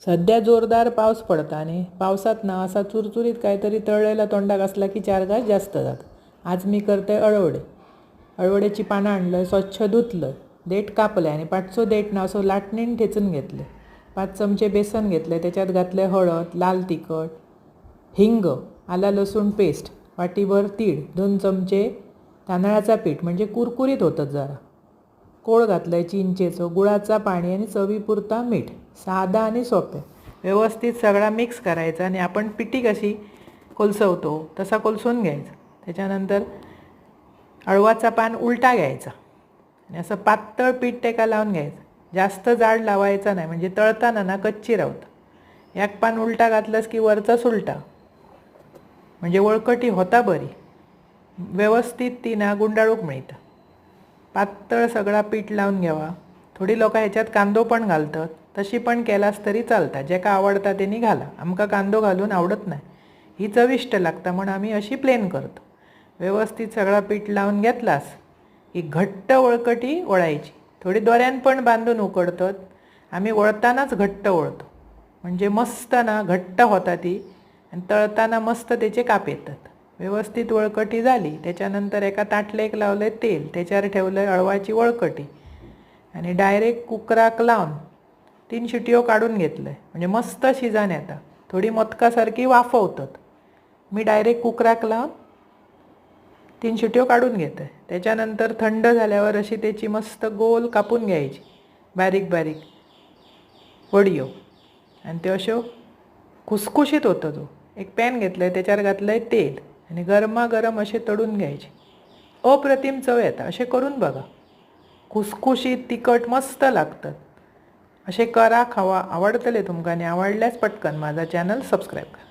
सध्या जोरदार पाऊस पडता आणि पावसात ना असा चुरचुरीत काहीतरी तळलेला तोंडाक असला की 4 घास जास्त जात। आज मी करते अळवडे। अळवड्याची पानं आणलं, स्वच्छ धुतलं, देठ कापले आणि पाठचो देठ ना असं लाटणीन ठेचून घेतले। 5 चमचे बेसन घेतले, त्याच्यात घातले हळद, लाल तिखट, हिंग, आला लसूण पेस्ट, वाटीभर तीळ, 2 चमचे तांदळाचा पीठ म्हणजे कुरकुरीत होतं जरा, कोळ घातलाय चिंचेचं, गुळाचा पाणी आणि चवीपुरता मीठ। साधा आणि सोपे। व्यवस्थित सगळा मिक्स करायचा आणि आपण पिठी कशी कोलसवतो तसा कोलसून घ्यायचा। त्याच्यानंतर अळवाचा पान उलटा घ्यायचा आणि असं पातळ पीठ टेका लावून घ्यायचं। जास्त जाड लावायचा नाही म्हणजे तळताना ना कच्ची राहतं। एक पान उलटा घातलंस की वरचा सुलटा म्हणजे वळकटी होता बरी, व्यवस्थित ती ना गुंडाळूक मिळतं। पातळ सगळा पीठ लावून घ्यावा। थोडी लोक ह्याच्यात कांदो पण घालतात, तशी पण केलास तरी चालता, जेका आवडता त्यांनी घाला। आमका कांदो घालून आवडत नाही, ही चविष्ट लागता म्हणून आम्ही अशी प्लेन करतो। व्यवस्थित सगळा पीठ लावून घेतलास की घट्ट वळकटी वळायची। थोडी दोऱ्यान पण बांधून उकडतात, आम्ही वळतानाच घट्ट वळतो म्हणजे मस्त ना घट्ट होता ती आणि तळताना मस्त त्याचे काप येतात। व्यवस्थित वळकटी झाली, त्याच्यानंतर एका ताटलेक लावले तेल, त्याच्यावर ठेवलं अळवाची वळकटी आणि डायरेक्ट कुकराक लावून 3 शिट्यो काढून घेतलं म्हणजे मस्त शिजान येता। थोडी मोदकासारखी वाफवतात, मी डायरेक्ट कुकराक लावून 3 शिट्यो काढून घेते। त्याच्यानंतर थंड झाल्यावर अशी त्याची मस्त गोल कापून घ्यायची, बारीक बारीक वडियो, आणि ते अशो खुसखुशीत होतं। तो एक पॅन घेतलं आहे, त्याच्यावर घातलं आहे तेल आणि गरमागरम असे तळून घ्यायचे। अप्रतिम चव येतात, असे करून बघा। खुसखुशीत तिखट मस्त लागतात। असे करा, खावा, आवडतले तुमका आणि आवडल्यास पटकन माझा चॅनल सबस्क्राईब करा।